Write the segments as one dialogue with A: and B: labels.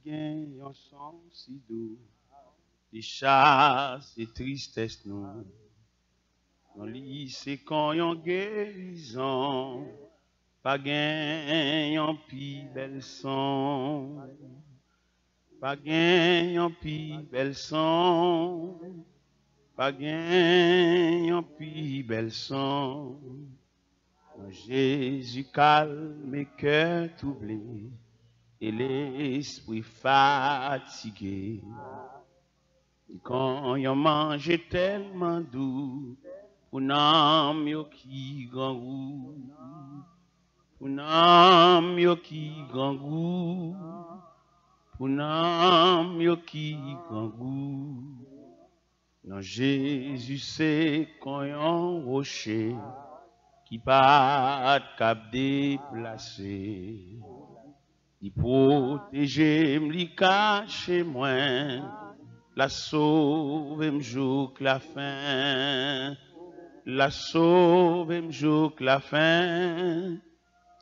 A: gagne un son si doux, les chasse et tristesse nous. Dans lit, c'est quand yon guérison, pas gagne un pi bel son. Pas gagne un pi bel son. Pas gagne un pi bel son. Jésus calme mes cœurs troublés et l'esprit fatigué. Et quand yon mange tellement doux, pour n'am yo qui grand goût, pour n'am yo qui grand goût, pour n'am yo qui grand goût. Non, Jésus c'est quand yon rocher qui pas cap déplacer. Il protège, m'li cache moi, la sauve m'joue la fin. La sauve m'joue la fin.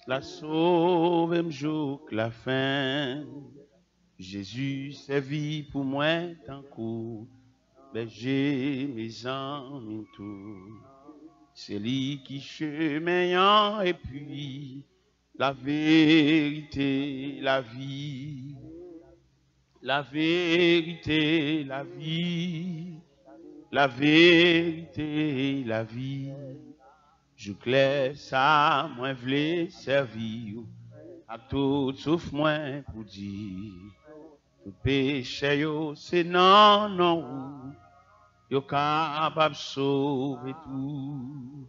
A: La sauve m'joue la fin. Jésus servi pour moi tant coup, berger mes amis tout. C'est lui qui chemin et puis la vérité, la vie. La vérité, la vie. La vérité, la vie. Je claire ça, moi v'lais servir. À tout sauf moi pour dire. Tout péché yo, c'est non, non. Yo capable sauver tout.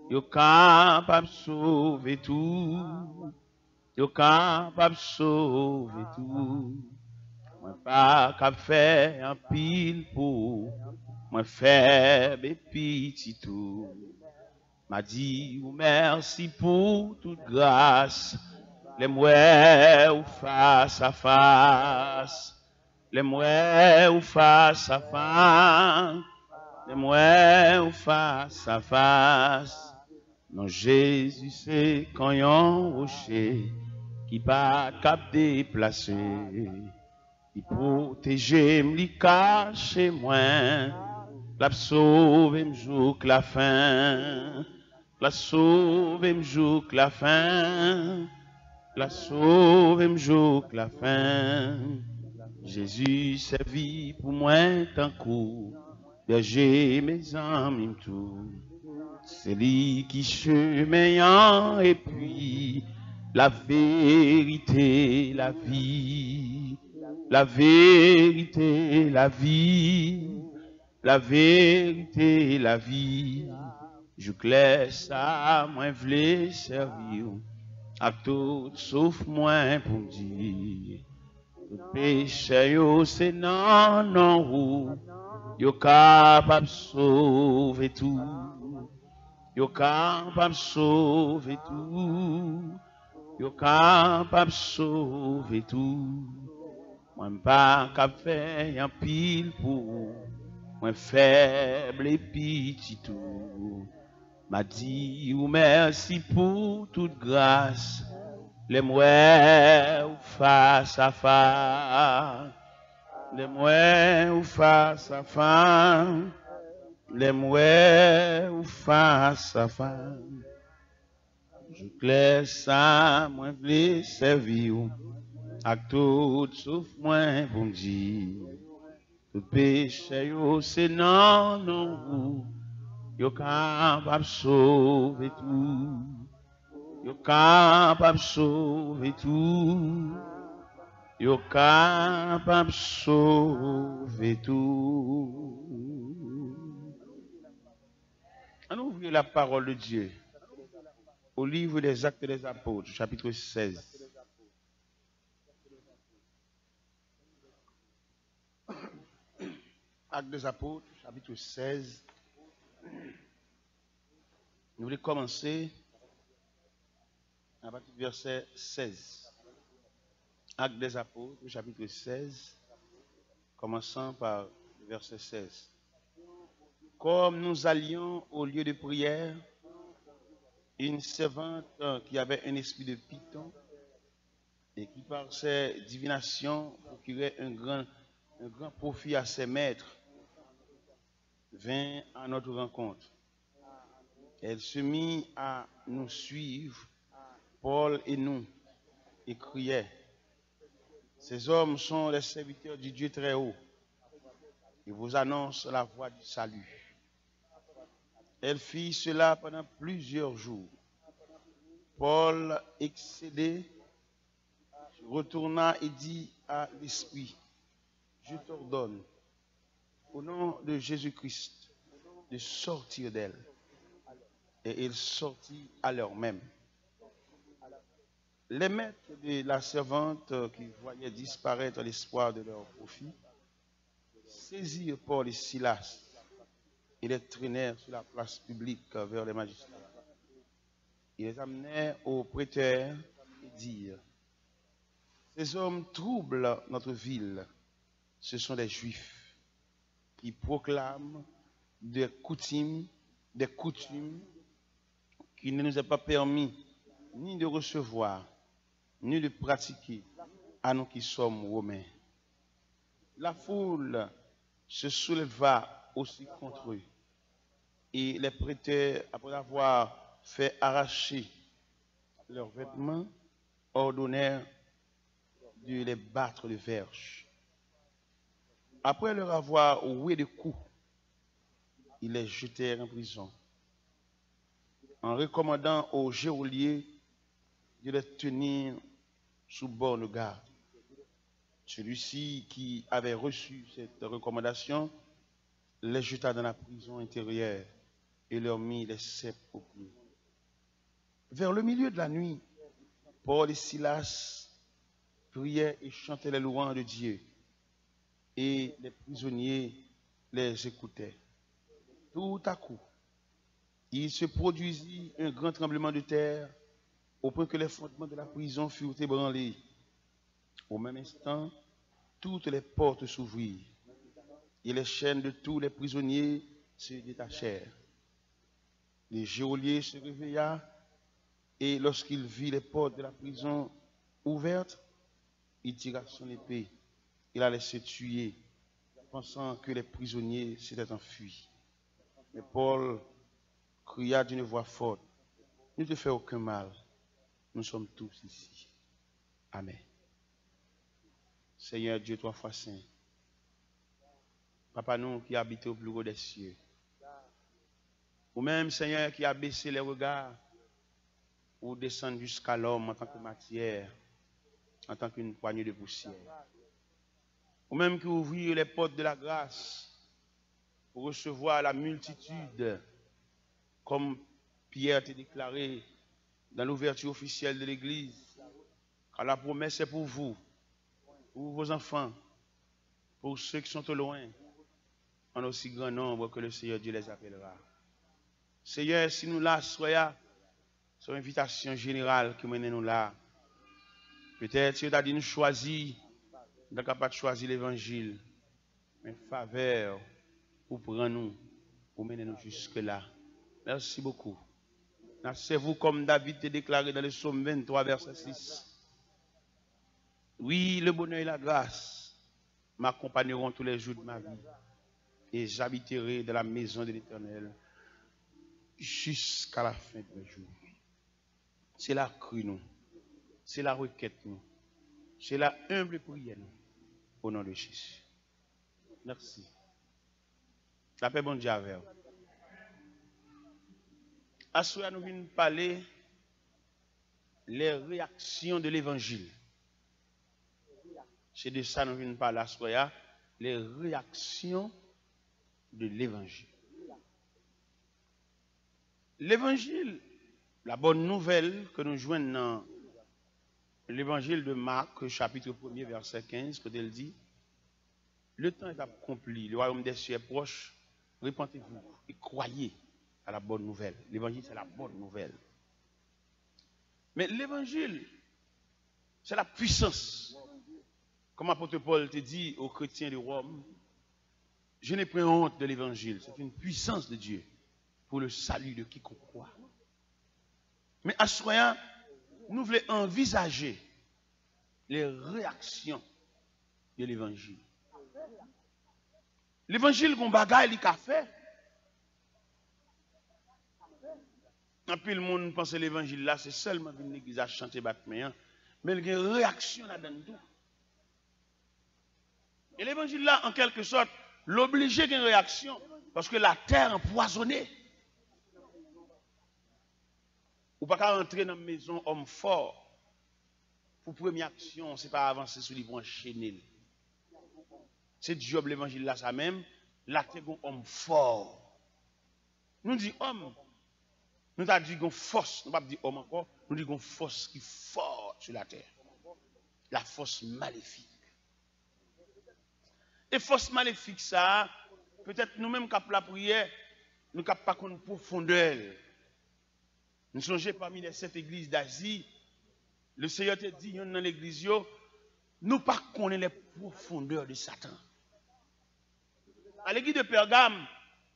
A: Yo capable sauver tout. Yo capable sauver tout. Moi pas cap faire un pile pour moi faible et petit tout. M'a dit ou merci pour toute grâce. Les mouais ou face à face. Les mouais ou face à face. Les mouais ou face à face. Non, Jésus, c'est quand yon rocher qui pas cap déplacer. Il protège, m'li cache moi. La sauve, m'joue la fin. La sauve, m'joue la fin. La sauve, m'joue la fin. Jésus servi pour moi tant coup. Berger mes amis tout. C'est lui qui chemin et puis la vérité, la vie. La vérité, la vie. La vérité, la vie. Je claire ça, moi v'lais servir. À tout sauf moi pour me dire. Tout péché yo, c'est non, non, ou. Yo capable sauver tout. Yo capable sauver tout. Yo capable sauver tout. Moi pas cap faire un pile pour. Moi faible et petit tout. M'a dit ou merci pour toute grâce. Les mouais ou face à face. Les mouais ou face à face. Les mouais ou face à face. Je claire ça, moi v'lais servir. À tout sauf moi pour me dire. Tout péché yo, c'est non, non. Yo capable sauver tout. Yo capable sauver tout. Yo capable sauver tout. On ouvre la parole de Dieu au livre des Actes des Apôtres, chapitre 16. Actes des Apôtres, chapitre 16. Nous voulons commencer à partir du verset 16. Actes des Apôtres, chapitre 16, commençant par le verset 16. Comme nous allions au lieu de prière, une servante qui avait un esprit de python et qui par ses divinations procurait un grand profit à ses maîtres, vint à notre rencontre. Elle se mit à nous suivre, Paul et nous, et criait, ces hommes sont les serviteurs du Dieu très haut. Ils vous annoncent la voie du salut. Elle fit cela pendant plusieurs jours. Paul, excédé, retourna et dit à l'Esprit, je t'ordonne, au nom de Jésus-Christ, de sortir d'elle. Et il sortit à l'heure même. Les maîtres de la servante qui voyaient disparaître l'espoir de leur profit, saisirent Paul et Silas et les traînèrent sur la place publique vers les magistrats. Ils les amenèrent au préteur et dirent, ces hommes troublent notre ville. Ce sont des Juifs qui proclament des coutumes qu'il ne nous est pas permis ni de recevoir, ni de pratiquer à nous qui sommes Romains. La foule se souleva aussi contre eux. Et les prêteurs, après avoir fait arracher leurs vêtements, ordonnèrent de les battre de verges. Après leur avoir roué de coups, ils les jetèrent en prison, en recommandant au geôlier de les tenir sous borne garde. Celui-ci qui avait reçu cette recommandation les jeta dans la prison intérieure et leur mit les ceps aux pieds. Vers le milieu de la nuit, Paul et Silas priaient et chantaient les louanges de Dieu, et les prisonniers les écoutaient. Tout à coup, il se produisit un grand tremblement de terre, au point que les fondements de la prison furent ébranlés. Au même instant, toutes les portes s'ouvrirent, et les chaînes de tous les prisonniers se détachèrent. Le geôlier se réveilla, et lorsqu'il vit les portes de la prison ouvertes, il tira son épée. Il allait se tuer, pensant que les prisonniers s'étaient enfuis. Mais Paul cria d'une voix forte, ne te fais aucun mal, nous sommes tous ici. Amen. Seigneur Dieu, trois fois saint, Papa nous qui habite au plus haut des cieux, ou même Seigneur qui a baissé les regards, ou descendre jusqu'à l'homme en tant que matière, en tant qu'une poignée de poussière. Ou même qui ouvrir les portes de la grâce pour recevoir la multitude, comme Pierre t'a déclaré dans l'ouverture officielle de l'Église, car la promesse est pour vous, pour vos enfants, pour ceux qui sont au loin, en aussi grand nombre que le Seigneur Dieu les appellera. Seigneur, si nous là, soyons, c'est une invitation générale qui mène nous là. Peut-être si tu as dit nous choisir, nous sommes capables de choisir l'évangile, mais faveur pour prendre nous, pour mener nous jusque-là. Merci beaucoup. C'est vous comme David t'a déclaré dans le psaume 23, verset 6. Oui, le bonheur et la grâce m'accompagneront tous les jours de ma vie, et j'habiterai dans la maison de l'Éternel jusqu'à la fin de mes jours. C'est la crue nous, c'est la requête nous, c'est la humble prière nous, au nom de Jésus. Merci. La paix bon Dieu avec vous. À ce nous venons parler les réactions de l'évangile. C'est de ça que nous venons parler à ce soir, les réactions de l'évangile. L'évangile, la bonne nouvelle que nous joignons dans l'évangile de Marc, chapitre 1er, verset 15, que il dit, le temps est accompli, le royaume des cieux est proche, repentez-vous et croyez à la bonne nouvelle. L'évangile, c'est la bonne nouvelle. Mais l'évangile, c'est la puissance. Comme l'apôtre Paul te dit aux chrétiens de Rome, je n'ai pas honte de l'évangile. C'est une puissance de Dieu pour le salut de quiconque croit. Mais à ce moment, nous voulons envisager les réactions de l'évangile. L'évangile, qu'on bagaille, il a fait. Et puis le monde pense que l'évangile là, c'est seulement une église à chanter Batman, mais il y a une réaction là-dedans tout. Et l'évangile là, en quelque sorte, l'obliger qu'il y ait une réaction, parce que la terre est empoisonnée. Ou pas rentrer dans une maison homme fort. Pour première action, ce n'est pas avancer sur les points enchaîner. C'est Job l'évangile là, ça même. Là, c'est un homme fort. Nous disons homme. Nous avons dit qu'on force. Nous ne pas dire homme encore. Nous disons qu'on force qui est forte sur la terre. La force maléfique. Et force maléfique, ça, peut-être nous-mêmes qui avons la prière, nous n'avons pas une profondeur. Nous songeons parmi les 7 églises d'Asie. Le Seigneur te dit dans l'église, nous ne connaissons pas les profondeurs de Satan. À l'église de Pergame,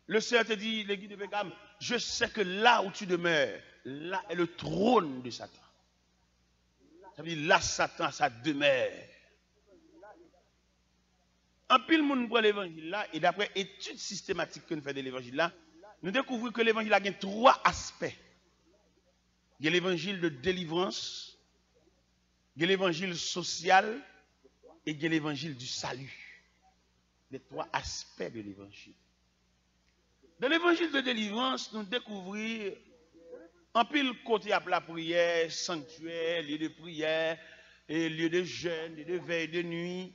A: le Seigneur te dit, l'église de Pergame, je sais que là où tu demeures, là est le trône de Satan. Ça veut dire là, Satan, ça demeure. En pile, monde prend l'évangile là, et d'après études systématiques que nous faisons de l'évangile là, nous découvrons que l'évangile a 3 aspects. Il y a l'évangile de délivrance, il y a l'évangile social et il y a l'évangile du salut. Les 3 aspects de l'évangile. Dans l'évangile de délivrance, nous découvrons en pile côté à la prière, sanctuaire, lieu de prière, et lieu de jeûne, lieu de veille, de nuit.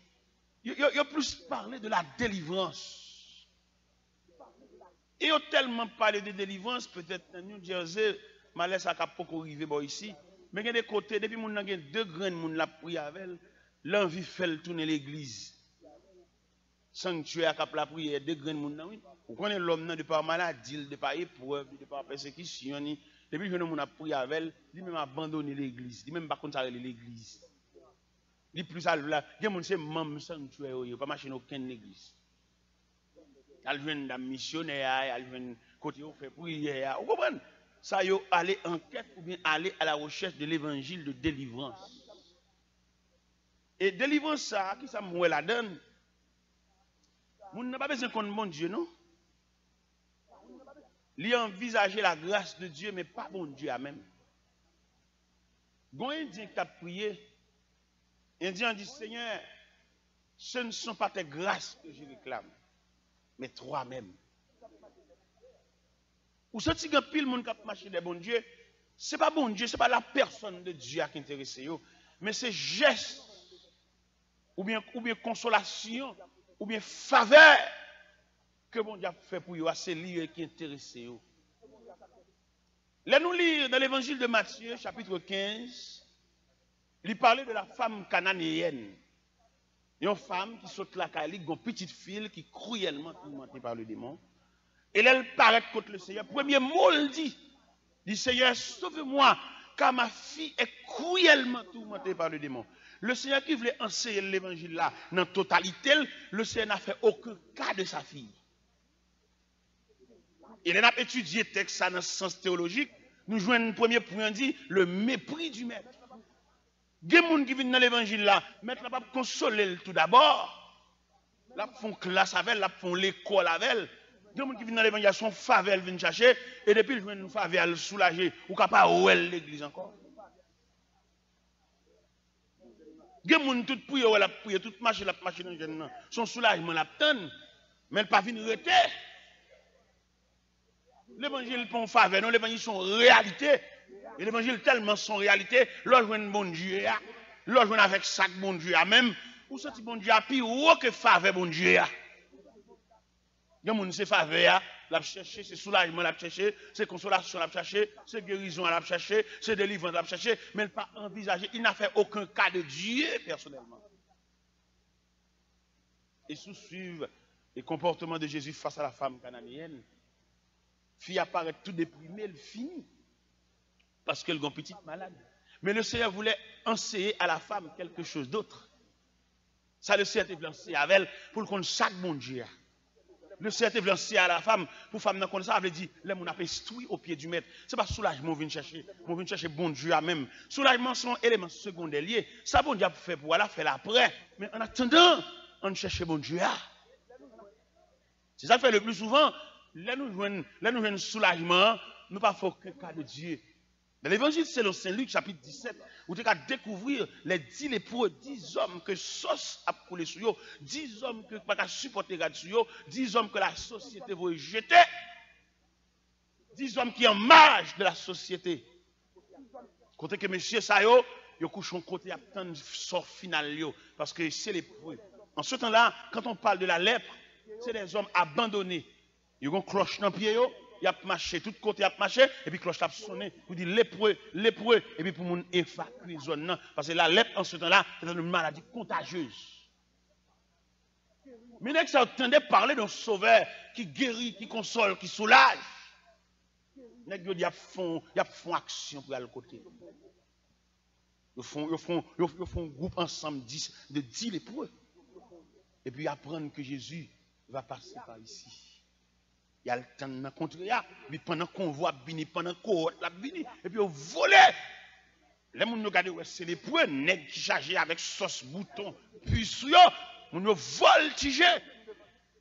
A: Il y a plus parlé de la délivrance. Et il y a tellement parlé de délivrance, peut-être dans New Jersey, je laisse à beaucoup arriver ici. Mais il y a des côtés, depuis que nous avons 2 grands monde la prière avec, l'envie fait tourner l'église. Sanctuaire à la prière, 2 grands monde. Vous connaissez l'homme de par maladie, de par épreuve, de par persécution. Depuis que nous avons prié avec, il même abandonné l'église. Il même pas contre l'église. Il plus à là, il y a des gens qui sont membres sanctuaire, il n'y a pas marché dans aucune église. Il y a des missionnaires, il y a des côté où fait prière. Vous comprenez? Ça y est, aller en quête ou bien aller à la recherche de l'évangile de délivrance. Et délivrance, ça, qui ça me la donne? Vous n'avez pas besoin de mon Dieu, non? Il envisager la grâce de Dieu, mais pas bon Dieu à même. Quand un Indien qui a prié, Indien dit, Seigneur, ce ne sont pas tes grâces que je réclame, mais toi-même. Ou ce qui est pile monde qui a marché des bons dieux, ce n'est pas bon Dieu, ce n'est pas la personne de Dieu qui intéresse, mais c'est geste, ou bien consolation, ou bien faveur que bon Dieu a fait pour vous, c'est lui qui intéresse. Là, nous lisons dans l'évangile de Matthieu, chapitre 15, il parlait de la femme cananéenne. Une femme qui saute la calique, une petite fille qui est cruellement tourmentée par le démon. Et elle paraît contre le Seigneur. Premier mot, elle dit Seigneur, sauve-moi, car ma fille est cruellement tourmentée par le démon. Le Seigneur qui voulait enseigner l'évangile là, dans la totalité, le Seigneur n'a fait aucun cas de sa fille. Et il a étudié le texte dans le sens théologique. Nous jouons un premier point, dit le mépris du maître. Il y a des gens qui viennent dans l'évangile là, maître n'a pas consoler tout d'abord. Là, ils font classe avec elle, là, ils font l'école avec elle. Il y a des gens qui viennent dans l'évangile, son faveur viennent chercher, et depuis ils viennent une faveur soulager, ou capable de l'église encore. Il y a des gens qui prier, tout marcher, la marcher dans le jeune, son soulagement l'attend, mais elle pas venir arrêter. L'évangile pour faveur, non, l'évangile son réalité. Et l'évangile tellement son réalité, là je bon Dieu, là je avec sac bon Dieu, même, ou ce bon Dieu a pire ou que faveur bon Dieu. Il y a des gens faveur, l'a chercher, c'est soulagement l'a chercher, c'est consolation l'a chercher, c'est guérison l'a chercher, c'est délivrance l'a chercher, mais il n'a pas envisagé, il n'a fait aucun cas de Dieu personnellement. Et sous suivre les comportements de Jésus face à la femme cananéenne, fille apparaît tout déprimée, elle finit. Parce qu'elle est une petite malade. Mais le Seigneur voulait enseigner à la femme quelque chose d'autre. Ça, le Seigneur voulait enseigner avec elle pour qu'on chaque bon Dieu. Le Seigneur te lancer à la femme, pour femme comme ça, avait dit, les gens ont instruit au pied du maître. Ce n'est pas soulagement, on vient chercher bon Dieu à même. Soulagement, c'est un élément secondaire lié. Ça, bon Dieu a fait pour la faire après. Mais en attendant, on cherche bon Dieu. C'est ça que fait le plus souvent. Là, nous jouons soulagement, nous ne pas faire aucun cas de Dieu. Dans l'évangile, c'est le Saint-Luc, chapitre 17, où tu as découvrir les 10 lépreux, 10 hommes que sauce a coulé sur eux, 10 hommes que pas supporter sur eux, 10 hommes que la société veut jeter, 10 hommes qui en marge de la société. Côté que monsieur ça yo couche en côté attendre sort final yo parce que c'est lépreux. En ce temps-là, quand on parle de la lèpre, c'est des hommes abandonnés. Ils ont une cloche dans le pied yo. Il a marché, tout côté a marché, et puis cloche a sonné, pour dire lépreux, et puis pour mon évacuer zone. Parce que la lèpre en ce temps-là, c'est une maladie contagieuse. Mais ça entendait parler d'un sauveur qui guérit, qui console, qui soulage. Il y a font action pour aller côté. Ils font un groupe ensemble de 10 lépreux. Et puis apprendre que Jésus va passer par ici. Il y a le temps de rencontrer, mais pendant qu'on voit bini, pendant qu'on la bini, et puis on vole. Les gens regardent, c'est les points, nègres qui chargent avec sauce, bouton, puissant, ils voltigent.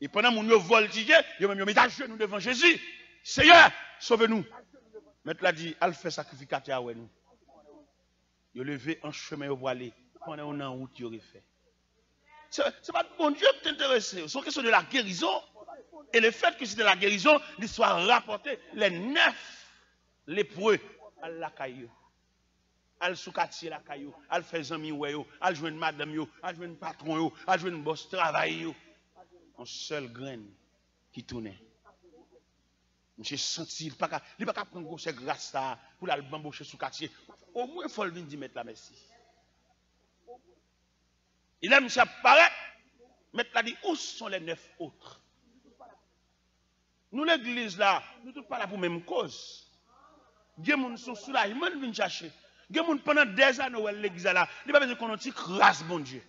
A: Et pendant qu'ils voltigent, ils mettent à genoux devant Jésus. Seigneur, sauve-nous. Maître l'a dit, elle fait sacrificateur avec nous. Il levé en chemin pour aller, pendant qu'on est en route, il aurait fait. Ce n'est pas bon Dieu qui t'intéresse, c'est une question de la guérison. Et le fait que c'était la guérison, l'histoire rapportée, les 9 lépreux, à la caillou, à soukatier la caillou, à faire des amis, à jouer une madame, à jouer un patron, à jouer un boss travail. Un seul grain qui tournait. J'ai senti, il ne peut pas prendre cette grâce pour la bamboucher soukatier. Au moins, il faut le venir mettre la merci. Il aime ça paraître, mais il a dit, où sont les 9 autres? Nous, l'église là, nous ne sommes pas là pour la même cause. Il y a des gens qui sont soulagés, ils viennent chercher. Il y a des gens pendant des années, l'église là, il n'y a pas besoin qu'on ait grâce, bon Dieu.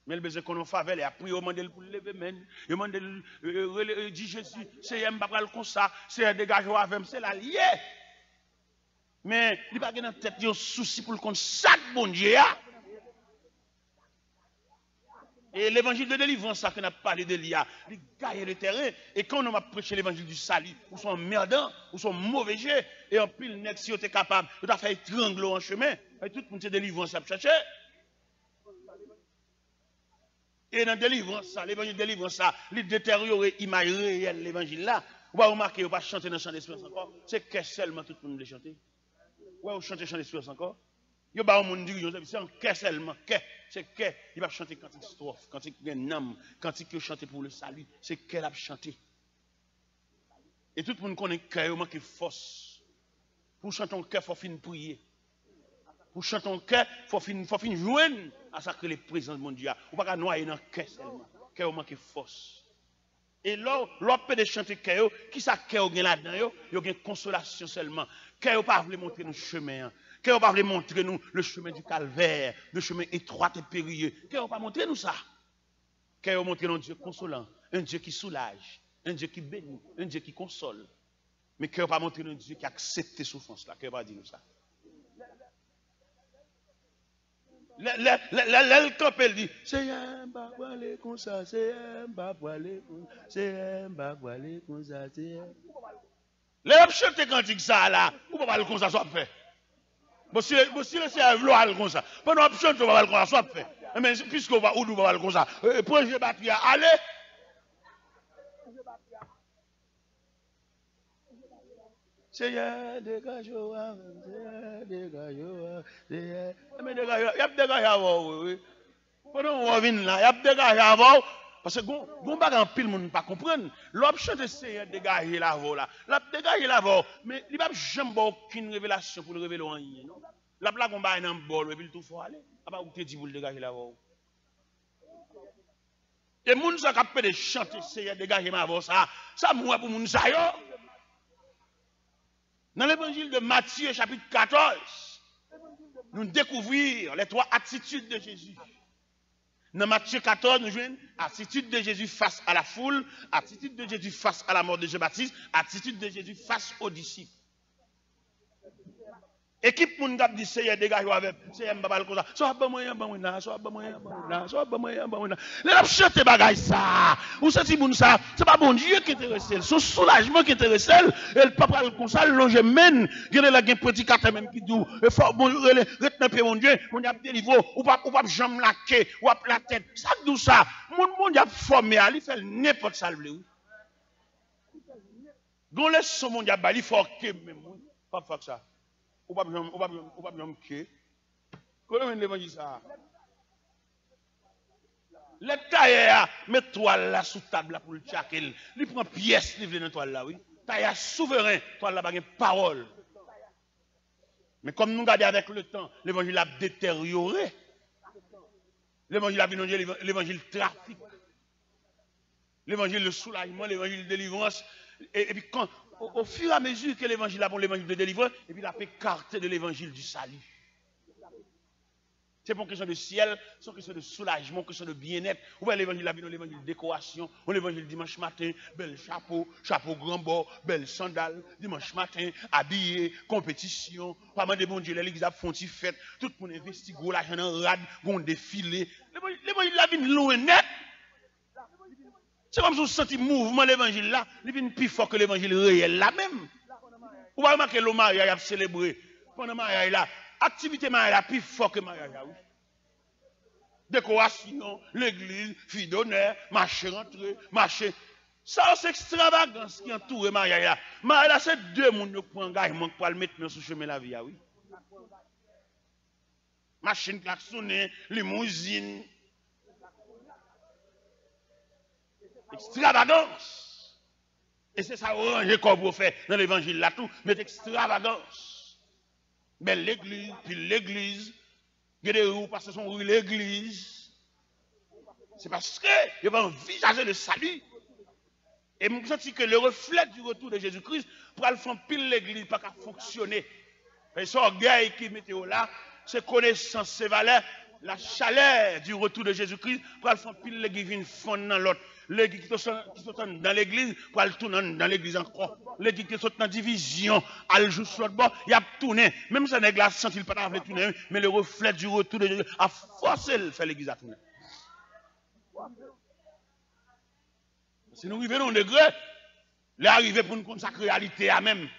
A: Mais il y a besoin qu'on ait faveur, et après, il demande pour lever men, il demande de dire Jésus, c'est un babral comme ça, c'est un dégagement avec c'est la lié. Mais il n'y a pas dans tête un souci pour le compte chaque bon Dieu. Et l'évangile de délivrance, ça qu'on a parlé de l'IA, il gagne le terrain. Et quand on a prêché l'évangile du salut, ou sont merdants, ou sont mauvais jeux, et en pile, net, si on est capable, on a fait étrangler en chemin, et tout le monde se délivrance à chercher. Et dans délivrance, l'évangile de délivrance, ça, il détériore l'image réelle, l'évangile là. Vous va remarquer, on va chanter dans le chant d'espérance encore. C'est que seulement tout le monde veut chanter. Ouais, on chante le chant d'espérance encore. Il y a un monde qui dit, c'est un que seulement, que. C'est que, il va chanter quand il strophe, quand il y a un âme, quand il veut chanter pour le salut, c'est qu'elle a chanté. Et tout le monde connaît qu'il manque force. Pour chanter un cœur, il faut finir prier. Pour chanter un cœur, il faut finir joindre à ça que les présents de mon Dieu. Ou pas noyer dans le cœur seulement. Cœur manque force. Et là, l'autre de chanter cœur, qui ça cœur gagne là-dedans, il y a une consolation seulement. Cœur pas voulu montrer nos chemins. Qu'est-ce qu'on va montrer nous le chemin du calvaire, le chemin étroit et périlleux? Qu'est-ce qu'on va montrer nous ça? Qu'est-ce qu'on va montrer un Dieu consolant, un Dieu qui soulage, un Dieu qui bénit, un Dieu qui console? Mais qu'est-ce qu'on va montrer un Dieu qui accepte tes souffrances là? Qu'est-ce qu'on va dire nous ça? Le camp elle dit, c'est un babalé comme ça, c'est un babalé comme ça, c'est un babalé comme ça, c'est un. Les chanter cantique ça là, ou pas parler comme ça, soit fait. Si c'est un vloal comme ça, pendant que on va comme ça, soit fait. Mais puisqu'on va où nous va comme ça, projet batterie, allez. Seigneur, dégage-moi, Seigneur, dégage-moi, Seigneur. Mais dégage, il y a dégage avant, oui. Pendant qu'on vient là, il y a dégage avant. Parce que on va en pile, on ne pas comprendre. L'option de Seigneur dégager l'avant là. La dégager l'avant, mais il n'y a pas jamais aucune révélation pour le révéler en rien. La blague on va dans le bol, et puis tout faut aller. Ah bah, vous te dit pour le dégager l'avant. Et les gens qui sont capables de chanter Seigneur dégager l'avant, ça moi pour les gens. Dans l'évangile de Matthieu, chapitre 14, nous découvrons les 3 attitudes de Jésus. Dans Matthieu 14, nous jouons attitude de Jésus face à la foule, attitude de Jésus face à la mort de Jean-Baptiste, attitude de Jésus face aux disciples. Équipe moun k'ap di seye dégage avec seye m'babal comme ça. Soit ba moyen ba moyen, soit ba moyen ba moyen, soit ba moyen ba moyen. Les ap chanter bagay ça. Ou senti moun ça, c'est pas bon Dieu qui intéresse, son soulagement qui intéresse, et le papa comme ça loge men, gade la gen prédicateur même qui dit il faut bon retenir pied mon Dieu, mon a délivré ou pas jambe laquer ou ap la tête. Ça d'où ça? Mon a formé à lui faire n'importe ça le oui. Gon laisse son mon a bali faut que même pas faire ça. Ou pas bien que comment l'évangile ça le tailleur met toile là sous table là pour le tchakel il prend pièce il vient dans toile là oui tailleur souverain toile là pas une parole mais comme nous regardons avec le temps l'évangile a détérioré l'évangile a vu l'évangile trafic l'évangile de soulagement l'évangile de délivrance et puis quand au fur et à mesure que l'évangile a bon l'évangile de délivrance, et puis il a fait carte de l'évangile du salut. C'est pour une question de ciel, c'est une question de soulagement, une question de bien-être. Ou bien l'évangile a vu l'évangile de décoration, ou l'évangile dimanche matin, bel chapeau, chapeau grand bord, belle sandale, dimanche matin, habillé, compétition, pas mal de bon Dieu, l'église a font fête, tout le monde investit, gros l'argent en rade, gros défilé. L'évangile a vu loin net. C'est comme si vous sentez mouvement l'évangile là, il vient plus fort que l'évangile réel là même. Vous voyez que le mariage a célébré. Pendant le mariage là, activité mariage là plus fort que le mariage là. Décoration, l'église, fille d'honneur, marché rentré, marché. Ça c'est extravagance qui entoure le mariage là. Mariage là c'est deux personnes qui prennent engagement pour le mettre sur le chemin de la vie. Oui. Machine klaxonnée, limousine. Extravagance. Et c'est ça orange comme vous faites dans l'évangile là tout, mais extravagance. Belle l'église, puis l'église, vous parce son rue l'église. C'est parce que vous va envisager le salut. Et je me sens que le reflet du retour de Jésus-Christ pour le faire pile l'église pas qu'à fonctionner. Et ce orgueil qui mettez là, c'est connaissance, c'est valeur, la chaleur du retour de Jésus-Christ pour le faire pile l'église fondre dans l'autre. L'église qui sont dans l'église, pour aller tourner dans l'église encore. L'église qui sont dans la division, elle joue sur le bord, il a tourné. Même si l'église a senti pas de tourner, mais le reflet du retour de Jésus a forcé de faire l'église à tourner. Si nous arrivons à un degré, l'arrivée pour nous consacrer la réalité à même.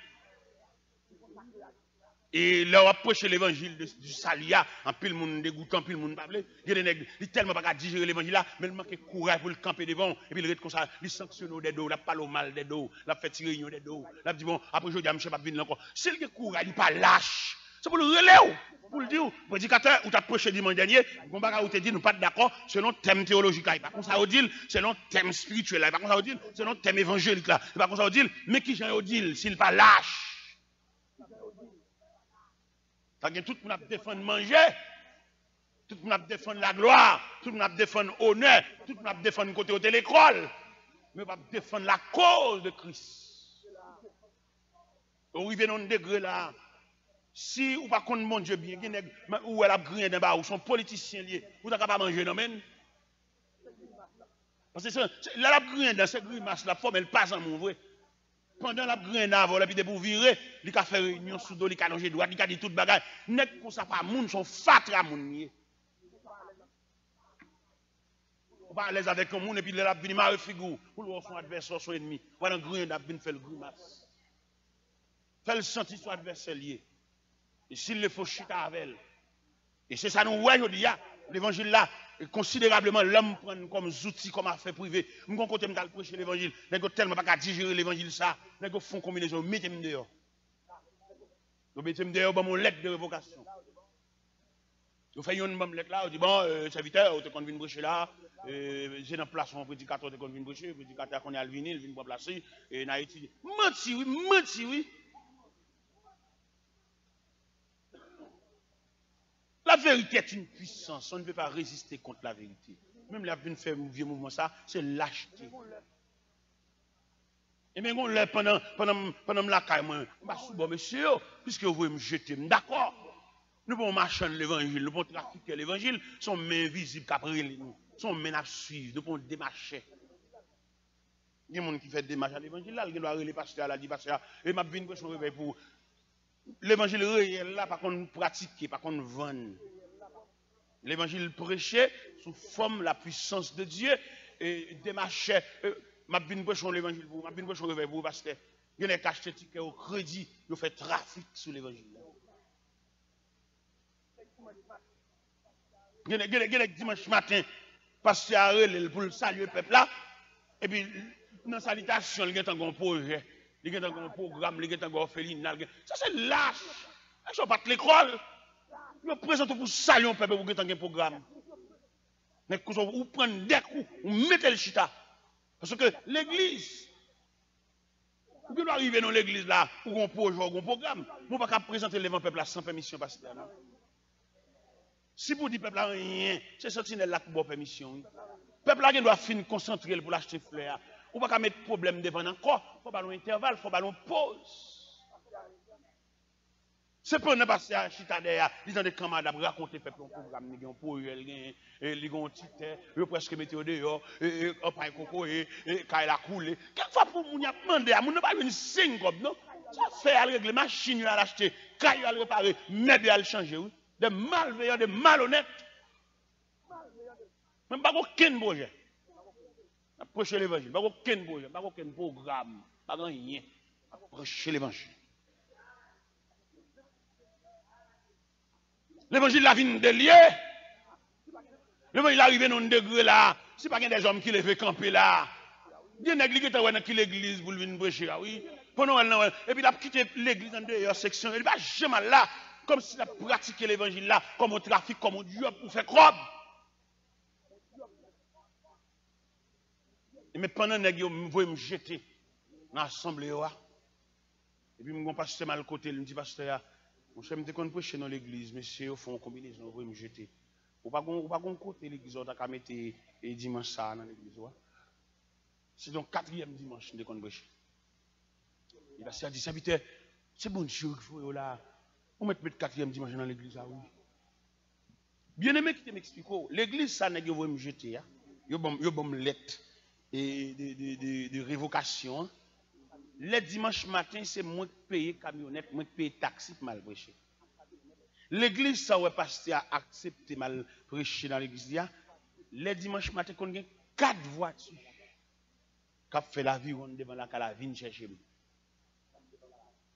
A: Et là, on a prêché l'évangile du salia, en pile monde dégoûtant, pile monde parlé. Il y a des nègres, ils tellement pas digérer l'évangile là, mais il manque courage pour le camper devant. Et puis il reste comme ça, il sanctionne des dos, il parle au mal des dos, il fait tirer des dos. Il dit bon, après je dis à M. Papine encore. S'il y a courage, il n'est pas lâche. C'est pour le relais, pour le dire. Prédicateur, ou tu as prêché dimanche dernier, on va te dire, nous pas d'accord, selon thème théologique là. Par contre, ça veut dire, selon thème spirituel là. Par contre, ça veut dire, selon thème évangélique là. Par contre, ça veut dire, mais qui j'en dit, s'il n'est pas lâche. Tout le monde défend manger, tout le monde défend la gloire, tout le monde défend l'honneur, tout le monde défend côté de l'école, mais pas défendre la cause de Christ. On arrive dans un degré là, si ou pas contre mon Dieu bien, ou elle a grillé d'un bas, ou son politicien lié, ou n'avez pas manger non men. Parce que là, la grillé dans cette grimace, la forme, elle passe en mon vrai. Pendant la graine avant, la puis pour virer, il a fait réunion sous dos, il a longé droit, il a dit toute bagaille. Net comme ça pas moun son fatra moun. On pas à l'aise avec un moun et puis il a venu marrer figure pour le son adversaire son ennemi. Voilà un grain d'abin fait le grimace. Fait le sentir son adversaire lié. Et s'il le faut chita avec elle. Et c'est ça nous voyons aujourd'hui l'évangile là. Considérablement, l'homme prend comme outil, comme affaire privée. Nous, côté de prêcher l'évangile, nous avons tellement pas digérer l'évangile, ça. Nous avons fait une combinaison, mettez-moi dehors. Nous mettez-moi dehors, mon lettre de révocation. Nous faisons une lettre là, on dit, bon, serviteur, vous êtes venu prêcher là, j'ai dans place un prédicateur, vous êtes venu prêcher, prédicateur qu'on est à venir, il vient pour placer, et il a étudié. Menti, oui. La vérité est une puissance. On ne peut pas résister contre la vérité. Même la vie fait un vieux mouvement, ça, c'est lâcheté. Et bien, pendant la caille, moi, bon, monsieur, puisque vous voulez me jeter, d'accord. nous pouvons marcher l'évangile, nous pouvons trafiquer l'évangile, sont mains visibles qu'après nous, sont mains à suivre, nous pouvons démarcher. Il y a des gens qui font des démarches à l'évangile, là, ils doivent aller pasteur, là, dit pasteur, et m'a venu pour l'évangile réel, là, par contre, pratiquer, par contre, vendre. L'évangile prêché sous forme la puissance de Dieu et démarcher, m'a venu prêcher l'évangile pour, m'a venu prêcher pour pasteur. Il y a des acheté ticket au crédit, ils font trafic sur l'évangile. Il y a des dimanche matin, pasteur a relé pour saluer le peuple là, et puis, dans la salutation, il y a un projet, il y a un programme, il y a un orphelinat. Ça, c'est lâche. Ils ne sont pas de l'école. Ils présentent pour saluer le peuple pour un programme. Mais vous prenez des coups, vous mettez le chita. Parce que l'église, vous devez arriver dans l'église là, pour un projet, ou un programme. Vous ne pouvez pas présenter le peuple là sans permission, pasteur. Si vous dites peuple là rien, c'est sentinelle là pour permission. Le peuple là doit finir concentrer pour l'acheter fleur. Ou pas mettre problème devant encore. Il faut pas un intervalle, il faut pas une pause. C'est pas un pasteur chita derrière, ils ont des camarades à raconter le peuple un programme, ils ont pour ils ont un titre, ils ont presque mis au dehors, et pain coco, et quand il a coulé. Quelquefois pour moun y a demandé, moun n'a pas une signe comme non. Ça fait à régler machine à l'acheter, quand il a réparer, mais à le changer, oui. Des malveillants, des malhonnêtes. Même pas aucun projet. Prêcher l'évangile, pas aucun projet, pas aucun programme, pas rien. Prêcher l'évangile. L'évangile la vie de lié. L'évangile arrive dans un degré là. Si pas des hommes qui les fait camper là. Il y a des gens qui l'église pour venir prêcher. Oui. Et puis il a quitté l'église en dehors section. Il va jamais là. Comme s'il a pratiqué l'évangile là. Comme au trafic, comme au job pour faire croire. Mais pendant que je me jeter dans l'assemblée, et puis je me pasteur mal côté, je me dis pasteur, mon cher, je me prêcher dans l'église, monsieur, au fond, combinaison, vous me jeter. Ou pas qu'on côté l'église, on a mettre dimanche ça dans l'église. C'est donc 4e dimanche de qu'on prêche. Il a dit, serviteur, c'est bon Dieu qu'il faut là. On met 4e dimanche dans l'église, oui. Bien aimé qui m'explique, l'église, ça n'est pas me jeter. Il y a une lettre de révocation. Le dimanche matin, c'est moi qui paye camionnette, moi qui paye taxi pour mal prêcher. L'église, ça ouais pasteur a accepté mal prêcher dans l'église. Le dimanche matin, on a 4 voitures qui ont fait la vie devant la vigne chercher.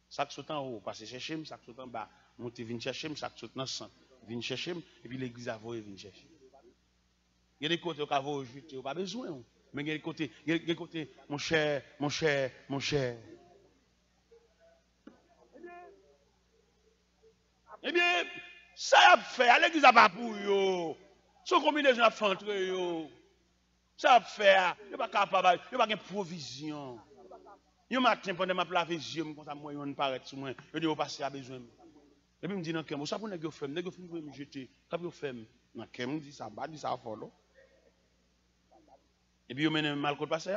A: Ça qui saute en haut, passer chercher, ça qui saute en bas, monter vigne chercher, ça qui saute dans le centre, vigne chercher, et puis l'église a volé vigne chercher. Il y a des côtés où on a jeter, pas besoin. Mais il y a des côtés, mon cher. Eh bien, ça a fait, l'église n'a pas pour eux. Son combinaison a fait entrer eux. Ça a fait, il n'y a pas capable, il n'y a pas de provision. Il y a un matin, pendant ma plave les yeux, comme ça, moi, on paraît sur moi, je dis, on passe à besoin. Et puis, je me dis, non, ça pour nous faire, nous faire me jeter, quand vous faites, non, je me dis, ça va, dit ça fort, et puis, je mène mal contre passer.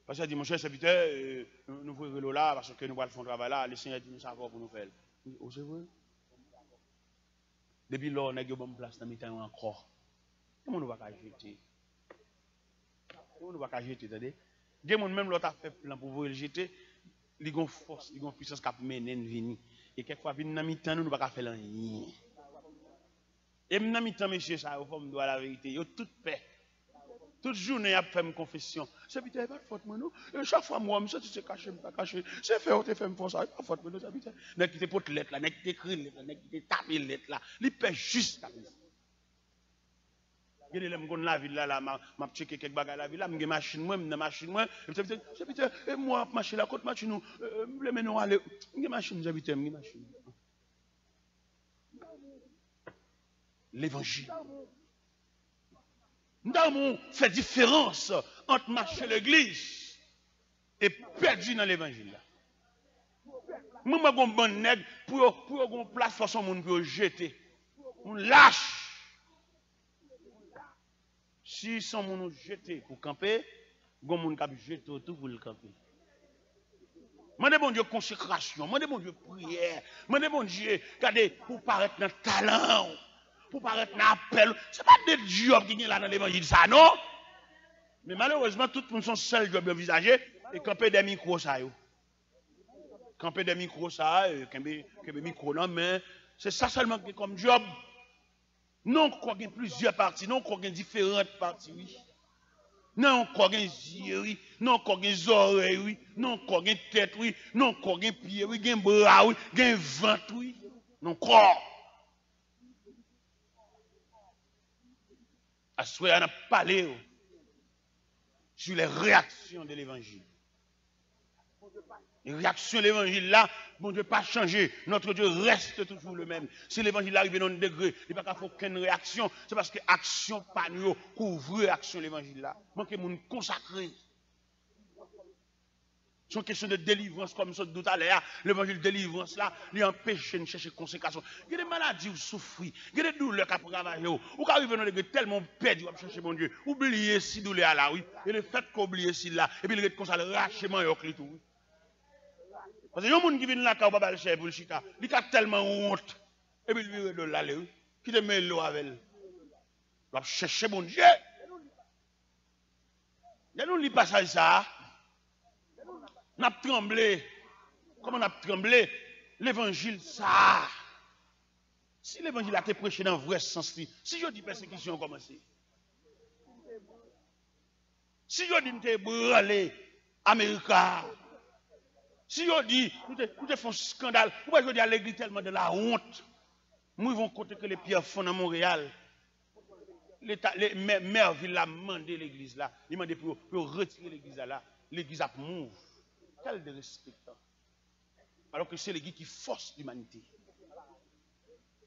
A: Parce que dit, mon cher serviteur, nous voulons le là, parce que nous allons faire un travail là, le Seigneur dit, nous savons pour nous faire. Oh, c'est vrai. Depuis là, on a une bonne place dans le temps encore. Comment nous ne pouvons pas jeter? Comment nous ne pouvons pas jeter? Il y a même l'autre a fait plan pour vous le jeter. Il y a une force, il y a une puissance qui a mené une vie. Et quelquefois, dans le temps, nous ne pouvons pas faire rien. Et dans le temps, monsieur, ça, il faut me dire la vérité. Il y a toute paix. Toute journée, il a fait une confession. C'est peut-être pas de faute, moi, chaque fois, moi, je suis caché, pas caché. C'est fait, on te fait une force, pas de faute, moi, c'est peut-être. N'est-ce que tu portes lettre là, n'est-ce que tu écris lettre là, n'est-ce que tu tapes lettre là. Il paie juste la vie. Je suis la ville là, je checké quelques bagages la ville là, je machine moi, je machine moi. C'est peut-être, moi, machine la côte, machine nous, je mets nous aller. Je machine, j'habite, je machine. L'évangile. Nous avons fait différence entre marcher l'église et perdu dans l'évangile. Moi, je suis un bon nègre pour une place pour son monde pour jeter. On lâche. Si son monde jeter pour camper, il y a un monde qui jeter tout pour le camper. Mandez bon Dieu consécration, mandez bon Dieu prière, mandez bon Dieu, regardez, pour paraître dans le talent, pour paraître dans l'appel. Ce n'est pas des jobs qui sont là dans l'évangile, ça, non? Mais malheureusement, tout le monde sont seuls jobs envisagés et camper des micros, ça, yo. Camper des micros, ça, camper des micros, non, mais c'est ça seulement qui est comme job. Non, qu'on a plusieurs parties, non, qu'on a différentes parties, oui. Non, qu'on a yeux, oui. Non, qu'on a des oreilles, oui. Non, qu'on a tête, oui. Non, qu'on a pied, oui. Qu'on a bras, oui. Qu'on a ventre, oui. Non, corps. À ce moment, on a parlé sur les réactions de l'évangile. Les réactions de l'évangile là, bon Dieu pas changé. Notre Dieu reste toujours le même. Si l'évangile arrive dans un degré, il n'y a pas aucune réaction. C'est parce que l'action pas nous couvre l'action de l'évangile là. Manque de consacré. C'est une question de délivrance, comme ça tout à l'heure. L'évangile de délivrance là, il empêche de chercher consécration. Il y a des maladies où souffrir, il y a des douleurs qui travaillent, ou qui arrivent dans des tellement perdu à chercher mon Dieu. Oubliez si douleur là, oui. Et le fait qu'oublier si là, et puis il est comme ça, le rachement et tout. Parce que y a des gens qui viennent là, quand on va le cher pour le chita, il a tellement honte. Et puis il vire de là, qui te met l'eau avec elle. Il va chercher mon Dieu. Il y a nous li passage ça. On a tremblé. Comment on a tremblé? L'évangile, ça. Si l'évangile a été prêché dans le vrai sens, si je dis persécution a commencé, si je dis que brûlé Américain, si je dis nous te font scandale, pourquoi je dis à l'église tellement de la honte? Nous vont compter que les pierres font dans Montréal. Les maires villes a demandé l'église là, ils demandé pour retirer l'église là. L'église a mouve. Quel de respect. Alors que c'est l'église qui force l'humanité.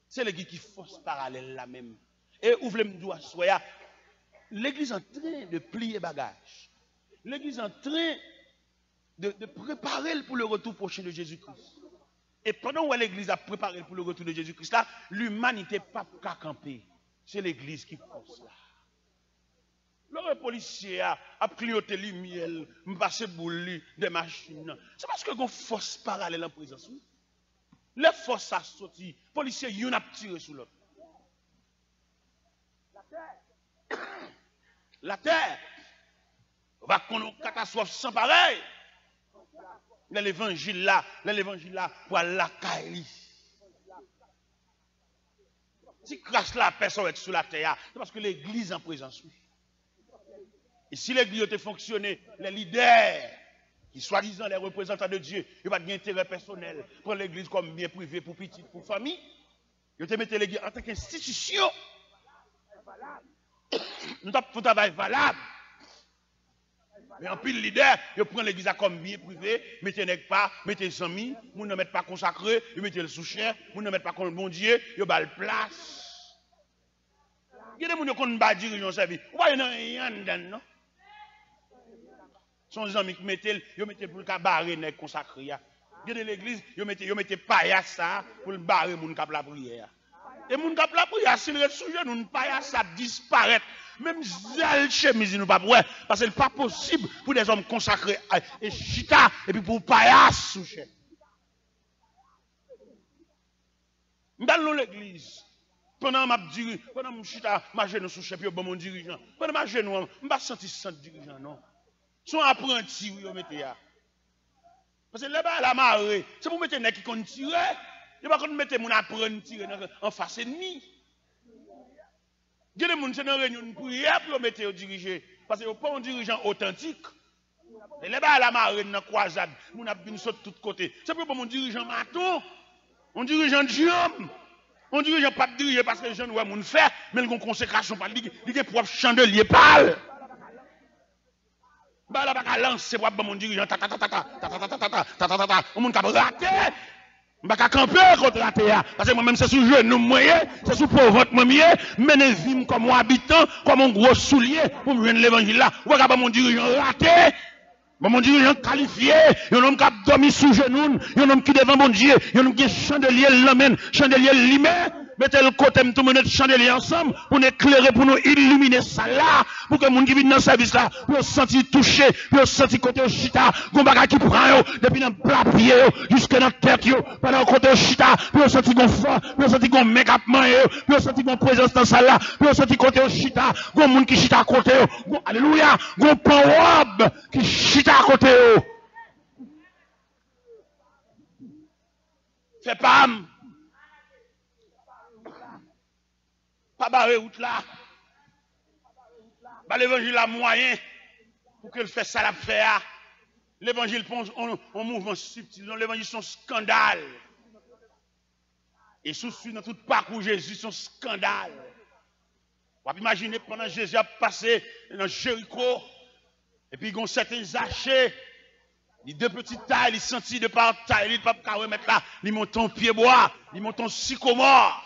A: C'est l'église qui force parallèle là même. Et ouvrez me doigt soya. L'église en train de plier bagage. L'église en train de préparer pour le retour prochain de Jésus-Christ. Et pendant que l'église a préparé pour le retour de Jésus-Christ là, l'humanité pas qu'à camper. C'est l'église qui force là. Le policier a clignoté les miel, passé boule des machines. C'est parce que qu'on force parallèle en présence. Les forces a sorti, les policiers y'en a tiré sur l'autre. La terre va connaître une catastrophe sans pareil. L'évangile là pour la caille. Si crache la personne sur la terre, c'est parce que l'église en présence. Et si l'église était fonctionné, les leaders, qui soi-disant les représentants de Dieu, ils n'ont pas d'intérêt personnel, prendre l'église comme bien privé pour petit, pour famille, ils ont mis l'église en tant qu'institution. Nous avons un travail valable. Mais en pile leader, ils prennent l'église comme bien privé, mettez nèg pas, mettez amis, nous ne mettez pas consacré, ils mettez le sous-cher, nous ne mettez pas comme bon Dieu, ils ont le place. Il y a des gens qui ont pas dirigeant service. Vous voyez, il y a rien dedans, non? Son amis qui mettent pour le barrer nèg consacré. Il y a de l'église, ils mettent paillasse ça pour le barrer moun k'ap la prière. Et moun k'ap la prière, s'il reste sous genou, paillasse ça disparaît. Même zèle chemise nous pas ouais parce que c'est pas possible pour des hommes consacrés et chita et puis pour paillasse sous chef. Dans l'église pendant m'a dit pendant chita ma genou sous chef bon mon dirigeant pendant ma genou on pas senti sans dirigeant non. Son apprenti oui, mettez là. Parce que là-bas, la marée, c'est pour mettre les qui comptent tirer. Il va pas mettre mon apprenti tirer en face ennemi. Il y a des gens qui sont dans une réunion de prière pour mettre au diriger. Parce qu'il n'y a pas un dirigeant authentique. Et là-bas, la marée, dans la croisade, on a bien sauté de tous côtés. C'est pour mon dirigeant maton, un dirigeant de jambes. Un dirigeant pas de diriger parce que les gens ne vont faire, mais ils ont une consécration, il y a propre chandelier pâle. Bah là, bah lancer pour mon dirigeant, on m'a raté, bah camper contre raté, parce que moi-même c'est sous genou moyen, c'est sous pauvre moyen, mener vie comme moi habitant, comme un gros soulier pour me joindre l'évangile là. Ou bah mon dirigeant raté, bah mon dirigeant qualifié, un homme qui a dormi sous genou, un homme qui devant mon Dieu, un homme qui est chandelier l'amène, chandelier limé, Mettez le côté, tout le monde chandelier ensemble pour nous éclairer, pour nous illuminer ça là, pour que les gens qui viennent dans le service là, pour se sentir touché, pour se sentir côté au chita, qu'on bagage qui prend depuis dans le plat pied jusqu'à dans la tête, pendant côté au chita, pour se sentir qu'on fort, pour se sentir qu'on make-up man, pour se sentir qu'on présence dans ça là, pour se sentir côté au chita, qu'on monde qui chita à côté, alléluia, qu'on pan qui chita à côté. Fait pas. Pas barrer route là. Bah, l'évangile a moyen pour qu'elle fasse ça la faire. L'évangile pense en mouvement subtil. L'évangile c'est un scandale. Et sous dans tout parcours Jésus, c'est un scandale. On peut imaginer pendant Jésus a passé dans Jéricho. Et puis il y a certains achets. Les deux petites tailles, ils sentent de par taille, ils ne peuvent pas remettre là. Ils montent en pied bois, ils montent en sycomore.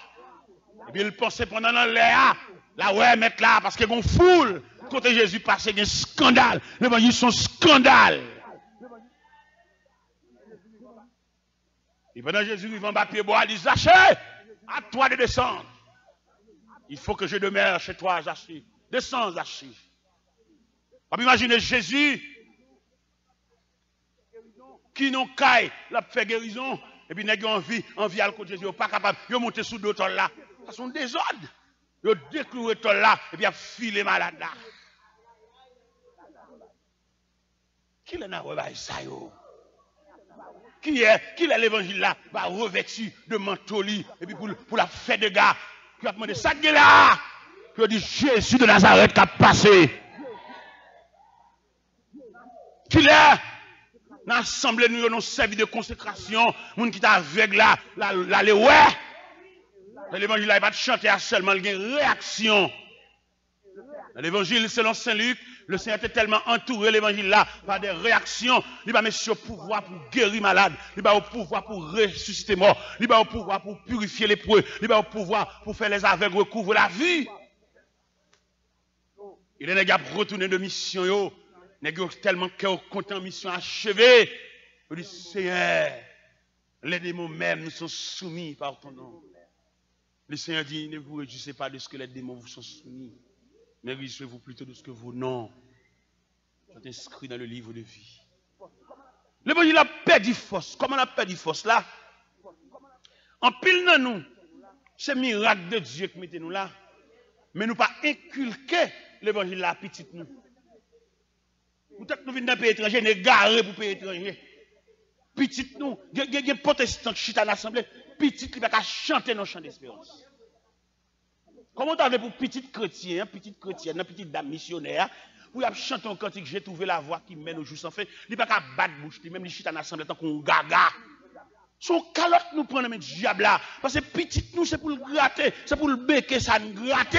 A: Et puis il pensait pendant l'air, là ouais, mettre là, parce qu'il y a une foule. Quand Jésus passe, il y a un scandale. L'évangile, c'est un scandale. Et pendant Jésus, il va en bas pied bois, il dit, Zachée, à toi de descendre. Il faut que je demeure chez toi, Zachée. Descends, Zachée. On peut imaginer Jésus qui n'ont caille, l'a fait guérison, et puis n'a envie à le côté de Jésus, pas capable, ils ont monté sous d'autres là. Ça sont des ordres. Ils ont décloué tout là, et puis ils ont filé malade là. Qui est dans le ça yo? Qui est l'évangile là, va revêtu de manteau, et puis pour la fête de gars, qui a demandé ça qui là, qui a dit Jésus de Nazareth qui a passé. Qui est dans l'assemblée, nous avons servi de consécration, moun qui est aveugle là, là, ouais. L'évangile là, il va pas chanter seulement, il y a une réaction. Dans l'évangile, selon Saint Luc, le Seigneur était tellement entouré, l'évangile là, par des réactions. Il va mettre au pouvoir pour guérir malade. Il va au pouvoir pour ressusciter mort. Il va au pouvoir pour purifier les lépreux. Il va au pouvoir pour faire les aveugles recouvrer la vie. Il est retourné de mission, yo. Il est tellement content, mission achevée. Il dit, Seigneur, les démons même nous sont soumis par ton nom. Le Seigneur dit, ne vous réjouissez pas de ce que les démons vous sont soumis, mais réjouissez-vous plutôt de ce que vos noms sont inscrits dans le livre de vie. L'évangile a perdu force. Comment on a perdu force là? En pile dans nous, c'est le miracle de Dieu qui mettez nous là, mais nous pas inculquer l'évangile là petit nous. Peut-être nous venons d'un pays étranger, nous sommes garés pour pays étranger. Petit nous, il y a des protestants qui sont à l'assemblée, petit qui va chanter nos chants d'espérance. Comment tu as pour petit chrétien, petite chrétienne, petite dame missionnaire, pour chanter un cantique, j'ai trouvé la voix qui mène au jour sans fin, il n'y a pas qu'à battre bouche, même les chita à l'assemblée tant qu'on gaga. Son calotte nous prend le diable là, parce que petit nous c'est pour le gratter, c'est pour le béquer, ça nous gratter.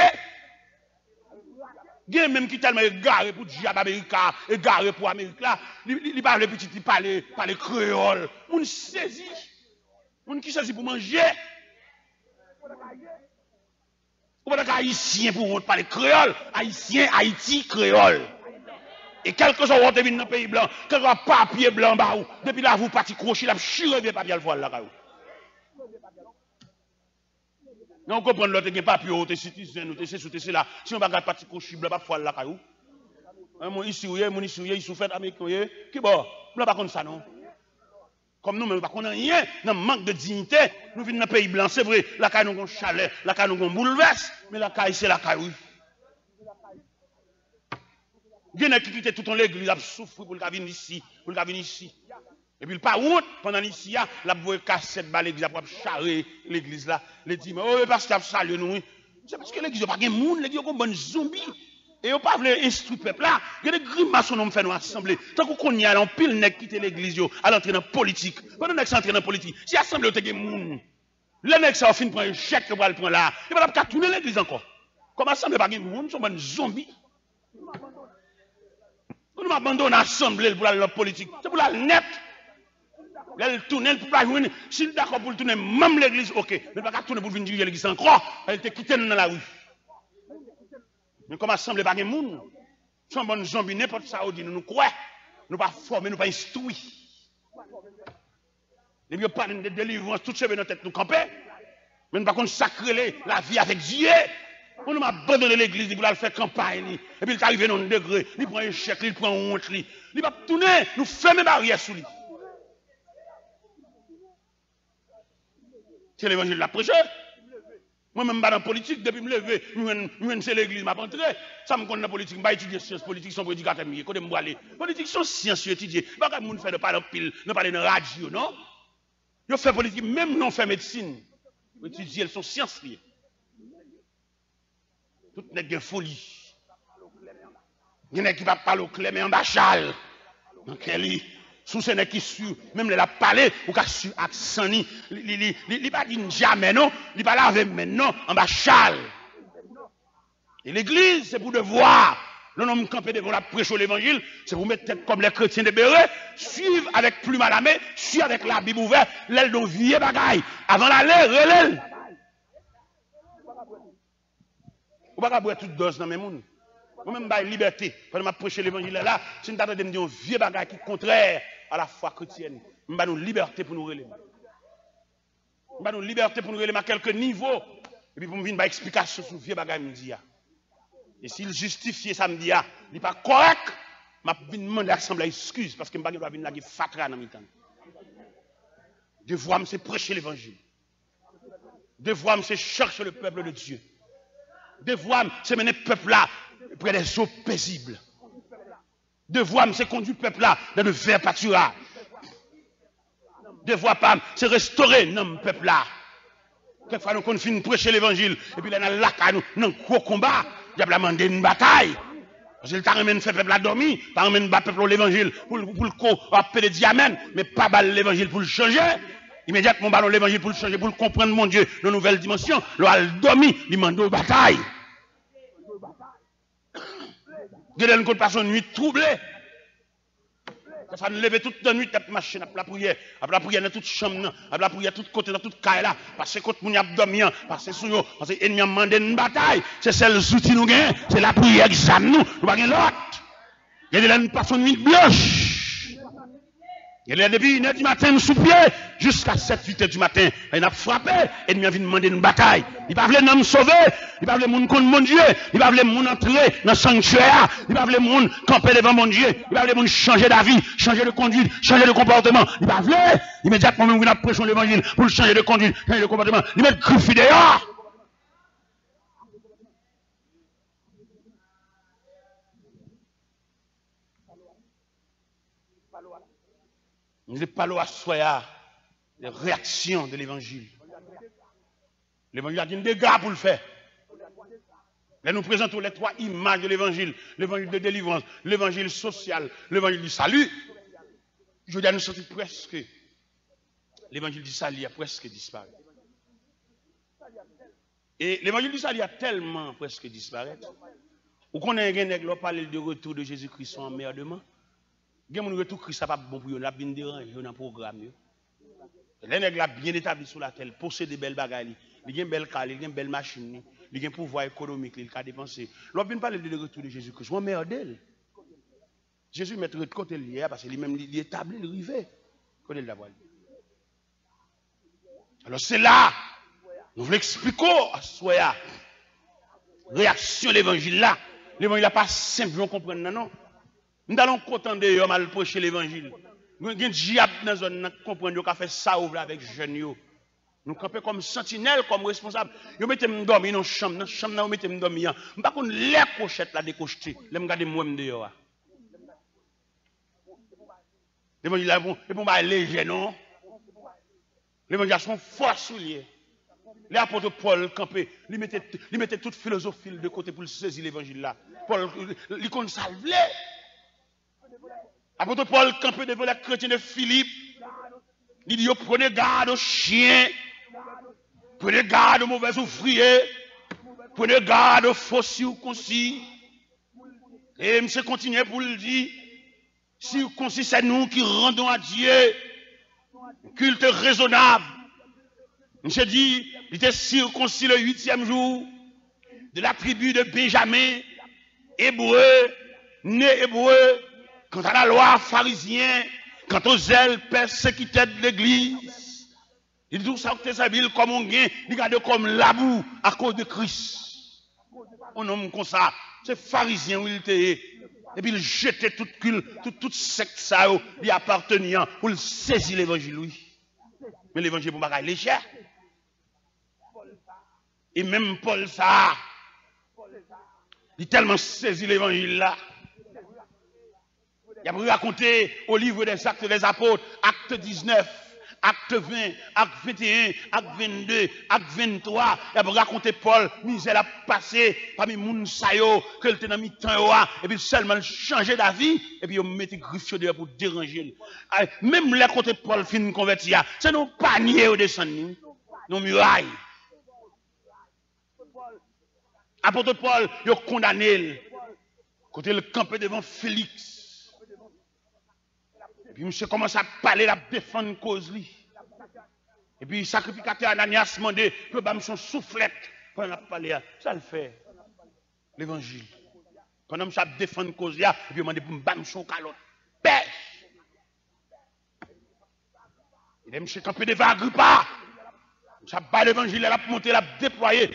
A: Il y a même qui tellement égaré pour le diable américain, égaré pour l'Amérique là, il parle petit, il parle créole. On saisit. On qui saisit pour manger. Ou pas haïtien pour parler créole, haïtien, Haïti, créole. Et quelque chose on devine dans le pays blanc, quelque chose papier blanc bah depuis là vous parti crocher là, chiré bien papier le voile là. Non, on comprend l'autre qui est papier, tu es citoyen, tu es ceci, là. Si on va garder parti crocher blanc, pas foile là. Mon ici, il souffre américain, qui bon, blanc pas comme ça non. Comme nous, mais pas qu'on a rien, dans manque de dignité, nous venons dans un pays blanc, c'est vrai, la caille nous avons chalet, la caille nous avons bouleverse, mais la caille c'est la caille, oui. Il y en a qui quittent tout en l'église, il a souffert pour le venir ici, pour le venir ici. Et puis, le pas honte, pendant l'ici, la boue cassette, l'église, pour charrer l'église là. Il dit, mais oh, parce qu'il a salué nous. C'est parce que l'église n'a pas de monde, l'église a un bon zombie. Et on ne peut pas instruire le peuple là. Il y a des grimaces qu'on fait nous assembler. Tant qu'on y a en pile, nèg quitter l'église, à l'entrée dans la politique. Pendant que s'entre dans la politique, si l'assemblée a des monde, le nèg ça fin prendre un chèque pour le prendre là. Il va pas tourner l'église encore. Comme assemblée pas de monde, sont bon zombies. On nous abandonne l'assemblée pour la politique. C'est pour la net. Elle tourne pour pas jouer. Si elle est d'accord pour tourner même l'église, ok. Mais pas tourner pour venir diriger l'église encore. Elle était quittée dans la rue. Mais comme assemblée pas de monde, sont bonnes zombies, n'importe ça, on dit, nous croyons. Nous pas formés, nous pas instruits. Et puis, on parle de délivrance, tout cheveux dans la tête, nous camper. Mais par contre, sacrer la vie avec Dieu. On m'a abandonné l'église pour aller faire campagne. Et puis il est arrivé dans un degré. Il prend un chèque, il prend un honte. Il va tourner, nous fermer barrière sous lui. C'est l'évangile de la prêche. Moi-même, je suis dans la politique, depuis que je me lever, c'est l'église, je suis entré. Ça me connaît dans la politique, je vais étudier sciences politiques, son prédicateur. Quand je vais aller. Politique, sont sciences étudiées. Je ne vais pas faire de parler pile, de parler de radio, non? Je fais politique, même non fait médecine. Étudier, elles sont sciences liées. Tout n'est que folie. Il y en a qui ne parlent au clair, mais en bas châle. Donc, sous ce n'est qui su, même les la parler, ou qu'à su accent, il pas dit jamais non, il pas laver maintenant, en bas châle. Et l'église, c'est pour devoir. Le nom campé devant la prêche l'évangile, c'est pour mettre tête comme les chrétiens de Béret, suivre avec plume à la main, suivre avec la Bible ouverte, l'aile dont vieille bagaille. Avant d'aller, relève. Ou pas boire toute dose dans mes mouns. Moi-même, j'ai liberté. Quand je prêche l'évangile là, si nous avons dit un vieux bagage qui est contraire à la foi chrétienne, nous avons une liberté pour nous relever. Nous avons une liberté pour nous relever à quelques niveaux. Et puis pour me venir une explication sur le vieux bagage, me dit. Et s'il justifie ça, me dit, il n'est pas correct, je vais demander à l'Assemblée excuse parce que je ne vais pas venir là, fatra dans mes temps. Devoir, c'est prêcher l'évangile. Devoir, c'est chercher le peuple de Dieu. Devoir, c'est mener le peuple là près des eaux paisibles. Devoir, c'est conduire le peuple là dans le vert pâturage. Devoir, c'est restaurer le peuple là. Quelquefois, nous finissons prêcher l'évangile et puis là, nous, dans un gros combat, il y a demandé une bataille. Parce qu'il t'a remis fait peuple à dormir, t'a remis le peuple l'évangile pour le appeler des diamants, mais pas l'évangile pour le changer. Immédiatement, ballon l'évangile pour le changer, pour le comprendre, mon Dieu, dans une nouvelle dimension. Là, il dormi, il demande une bataille. Il y a une personne nuit troublée. Ça nous lever toute la nuit, après machine, après la prière dans toute chambre, après la prière tout côté, dans toute caille là, parce que quand on a dormi, parce que sous parce que l'ennemi a demandé une bataille, c'est celle outil nous gagnons, c'est la prière qui examine nous, nous pas l'autre. Il y a une personne nuit blanche. Il y a depuis 1h du matin, nous sous pied, jusqu'à 7-8h du matin. Il a frappé, et il a demandé une bataille. Il ne veut pas nous sauver, il ne veut pas nous contre mon Dieu, il ne veut pas nous entrer dans le sanctuaire, il ne veut pas nous camper devant mon Dieu, il ne veut pas nous changer d'avis, changer de conduite, changer de comportement. Il ne veut pas immédiatement, nous avons prêché l'évangile pour changer de conduite, changer de comportement. Il met griffe dehors. Nous ne parlons pas à soi des réactions de l'évangile. L'évangile a des dégâts pour le faire. Là, nous présentons les 3 images de l'évangile. L'évangile de délivrance, l'évangile social, l'évangile du salut. Je veux dire, nous sommes presque. L'évangile du salut a presque disparu. Et l'évangile du salut a tellement presque disparu. Ou qu'on a un nègre qui parle de retour de Jésus-Christ en emmerdement. Il y a un retour Christ pas bon pour eux, la bien dérangé dans le programme. Les nègres bien établis sur la terre, possèdent des belles bagailles, ils ont une belle cale, ils ont une belle machine, ils ont un pouvoir économique, ils ont dépenser. L'on vient parler de retour de Jésus-Christ, on merde. Jésus met de côté hier parce qu'il même il établit le rivet. Côté de la voile. Alors c'est là, nous voulons expliquer à soi réaction de l'évangile là. L'évangile n'est pas simple, comprendre non. Nous allons contenter de mal prêcher l'évangile. Nous avons des diables dans la zone qui comprennent qu'on fait ça avec les jeunes. Nous campons comme sentinelle, comme responsable. Nous mettons dormir dans la chambre. Dans la chambre, nous mettons dormir. Nous ne pouvons pas les pochettes là décocheter. Nous regardons moi dehors. L'évangile est bon, et pour moi léger, non? L'évangile sont forts souliers. Les apôtres Paul campé, ils mettaient toute philosophie de côté pour saisir l'évangile là. Paul, il compte salver. Apôtre Paul campé devant les chrétiens de Philippe. Il dit, prenez garde aux chiens. Prenez garde aux mauvais ouvriers. Prenez garde aux faux circoncis. Et M. continue pour le dire. Circoncis, c'est nous qui rendons à Dieu un culte raisonnable. M. dit, il était circoncis le 8e jour de la tribu de Benjamin, hébreu, né hébreu. Quant à la loi pharisien, quant aux zèles persécutés de l'église, Il dit tout ça que ça il comme on gagne, il garde comme labou à cause de Christ. On nomme comme ça, c'est pharisien où il était. Et puis il jetait toute secte ça, il appartenait pour le saisir l'évangile, oui. Mais l'évangile pour pas léger. Et même Paul ça, il a tellement saisi l'évangile là. Il a raconté au livre des Actes des Apôtres, acte 19. Acte 20, acte 21, acte 22, acte 23, il a raconté Paul, misère a passé parmi les gens que était dans mi-temps, et puis seulement changer d'avis, et puis il mettait griffe dehors pour déranger. Même les côtés Paul fin converti, c'est nos paniers au descendre, nos murailles. Apôtre Paul, il a condamné, côté le campé devant Félix. Et puis, monsieur commence à parler, à défendre cause. Et puis, sacrificateur Ananias demandé que son soufflette. Pendant qu'il parlé, ça le fait. L'évangile. Pendant que je défendre cause, et puis, il demandé pour me son calotte. Pêche. Il est monsieur campé devant Agrippa. Ça bat l'évangile, elle a monté, elle a déployé.